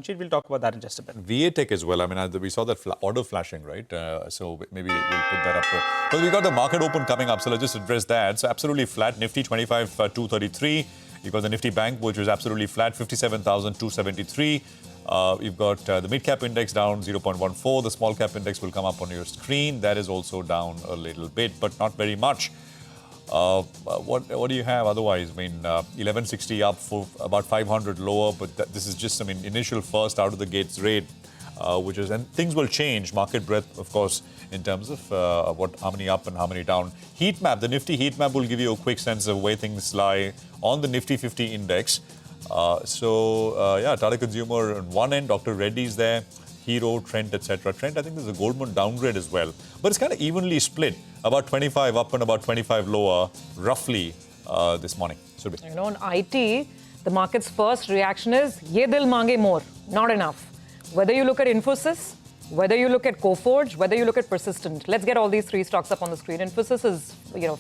balance sheet. We'll talk about that in just a bit. VA Tech as well. I mean, we saw that order flashing, right? So maybe we'll put that up. But we've got the market open coming up, so let's just address that. So absolutely flat. Nifty 25,233. You've got the Nifty Bank, which was absolutely flat, 57,273. You've got the mid-cap index down 0.14. The small-cap index will come up on your screen. That is also down a little bit, but not very much. What do you have otherwise? I mean, 1160 up for about 500 lower, but this is just, I mean, initial first out of the gates rate, and things will change. Market breadth, of course, in terms of how many up and how many down. Heat map, the Nifty heat map will give you a quick sense of where things lie on the Nifty 50 index. Tata Consumer on one end, Dr. Reddy's there, Hero, Trent, etc. Trent, I think there's a Goldman downgrade as well. But it's kind of evenly split, about 25 up and about 25 lower, roughly, this morning. Surabhi. You know, on IT, the market's first reaction is, ye dil mange more, not enough. Whether you look at Infosys, whether you look at Coforge, whether you look at Persistent. Let's get all these three stocks up on the screen. Infosys is,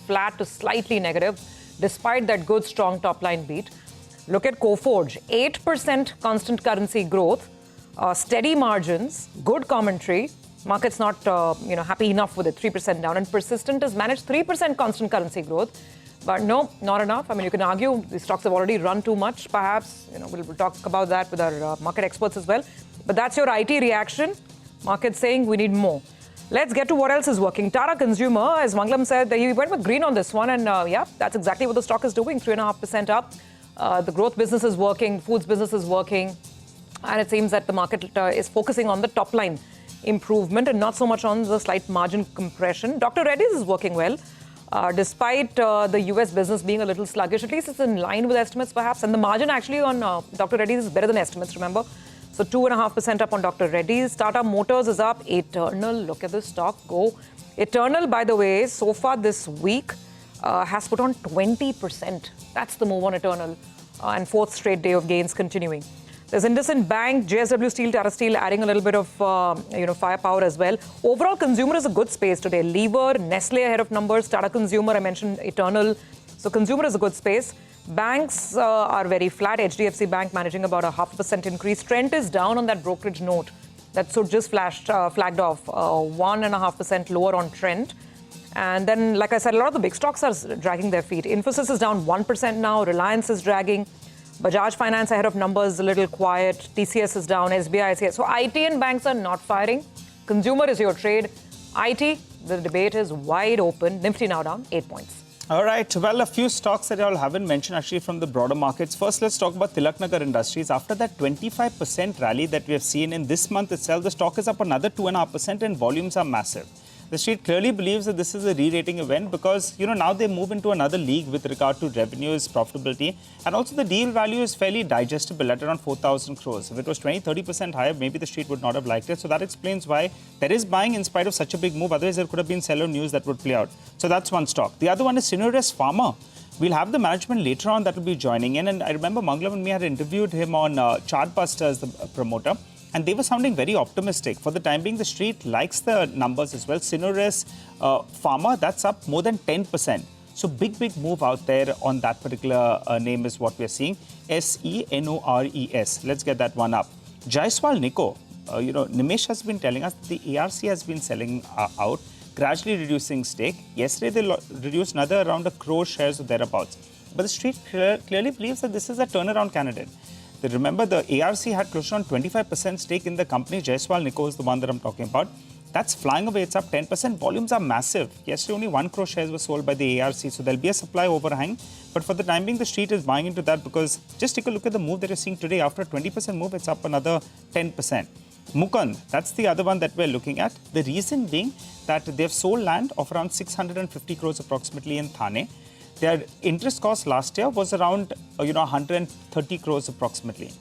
flat to slightly negative, despite that good, strong top-line beat. Look at Coforge, 8% constant currency growth, steady margins, good commentary. Market's not, happy enough with it, 3% down. And Persistent has managed 3% constant currency growth. But no, not enough. I mean, you can argue the stocks have already run too much, perhaps. We'll talk about that with our market experts as well. But that's your IT reaction. Market saying we need more. Let's get to what else is working. Tata Consumer, as Manglam said, he went with green on this one. And that's exactly what the stock is doing, 3.5% up. The growth business is working, foods business is working. And it seems that the market is focusing on the top line improvement and not so much on the slight margin compression. Dr. Reddy's is working well. Despite the US business being a little sluggish, at least it's in line with estimates perhaps. And the margin actually on Dr. Reddy's is better than estimates, remember? So 2.5% up on Dr. Reddy's. Tata Motors is up. Eternal, look at this stock go. Eternal, by the way, so far this week has put on 20%. That's the move on Eternal. And fourth straight day of gains continuing. There's IndusInd Bank, JSW Steel, Tata Steel adding a little bit of firepower as well. Overall, consumer is a good space today. Lever, Nestle ahead of numbers. Tata Consumer, I mentioned Eternal. So consumer is a good space. Banks are very flat. HDFC Bank managing about a 0.5% increase. Trent is down on that brokerage note. That so just flagged off 1.5% lower on Trent. And then, like I said, a lot of the big stocks are dragging their feet. Infosys is down 1% now. Reliance is dragging. Bajaj Finance ahead of numbers, a little quiet. TCS is down. SBI is here. So IT and banks are not firing. Consumer is your trade. IT, the debate is wide open. Nifty now down 8 points. All right. Well, a few stocks that you all haven't mentioned actually from the broader markets. First, let's talk about Tilaknagar Industries. After that 25% rally that we have seen in this month itself, the stock is up another 2.5% and volumes are massive. The street clearly believes that this is a re-rating event because, now they move into another league with regard to revenues, profitability, and also the deal value is fairly digestible at around 4,000 crores. If it was 20-30% higher, maybe the street would not have liked it. So that explains why there is buying in spite of such a big move. Otherwise, there could have been seller news that would play out. So that's one stock. The other one is Sinores Pharma. We'll have the management later on that will be joining in. And I remember Manglam and me had interviewed him on Chartbusters, the promoter. And they were sounding very optimistic. For the time being, the street likes the numbers as well. Sinores Pharma, that's up more than 10%. So big move out there on that particular name is what we're seeing. SENORES. Let's get that one up. Jaiswal Nico. Nimesh has been telling us the ARC has been selling out, gradually reducing stake. Yesterday, they reduced another around 1 crore shares or thereabouts. But the street clearly believes that this is a turnaround candidate. Remember, the ARC had close to 25% stake in the company. Jaiswal Nico is the one that I'm talking about. That's flying away. It's up 10%. Volumes are massive. Yesterday, only 1 crore shares were sold by the ARC. So there'll be a supply overhang. But for the time being, the street is buying into that because just take a look at the move that you're seeing today. After a 20% move, it's up another 10%. Mukund, that's the other one that we're looking at. The reason being that they've sold land of around 650 crores approximately in Thane. Their interest cost last year was around 130 crores approximately.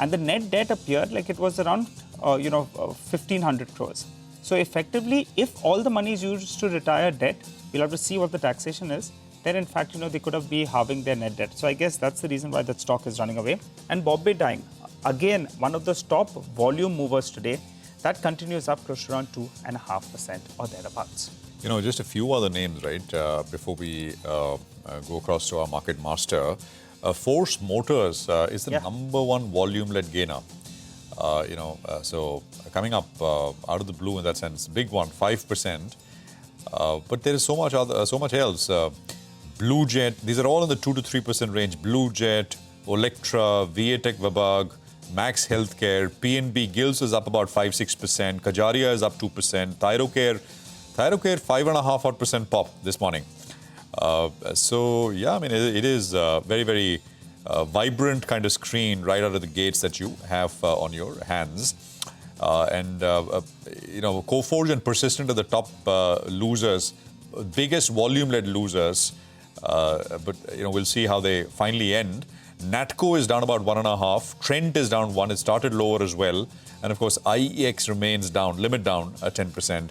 And the net debt appeared like it was around 1,500 crores. So effectively, if all the money is used to retire debt, we'll have to see what the taxation is. Then in fact, they could have been halving their net debt. So I guess that's the reason why that stock is running away. And Bombay Dyeing, again, one of the top volume movers today, that continues up close to around 2.5% or thereabouts. Just a few other names, right, before we go across to our market master. Force Motors is the number one volume-led gainer. So coming up out of the blue in that sense, big one, 5%. But there is so much else. Blue Jet, these are all in the 2 to 3% range. Blue Jet, Electra, Viatech Vabag, Max Healthcare, PNB Gills is up about 5-6%. Kajaria is up 2%. Thyrocare 5.5% pop this morning. So yeah, I mean it is very, very vibrant kind of screen right out of the gates that you have on your hands. Coforge and Persistent are the top losers, biggest volume-led losers. But we'll see how they finally end. Natco is down about 1.5%. Trent is down 1%. It started lower as well. And of course, IEX remains down, limit down at 10%.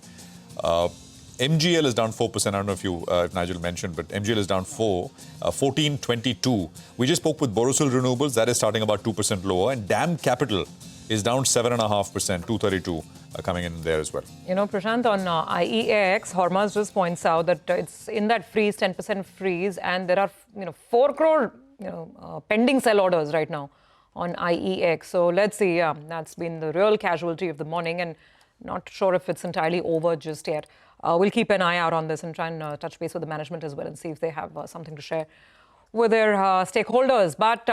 MGL is down 4%. I don't know if Nigel mentioned, but MGL is down 14.22. We just spoke with Borosil Renewables. That is starting about 2% lower. And DAM Capital is down 7.5%, 232 coming in there as well. Prashant, on IEX, Hormaz just points out that it's in that freeze, 10% freeze, and there are 4 crore pending sell orders right now on IEX. So let's see. Yeah, that's been the real casualty of the morning, and not sure if it's entirely over just yet. We'll keep an eye out on this and try and touch base with the management as well and see if they have something to share with their stakeholders. But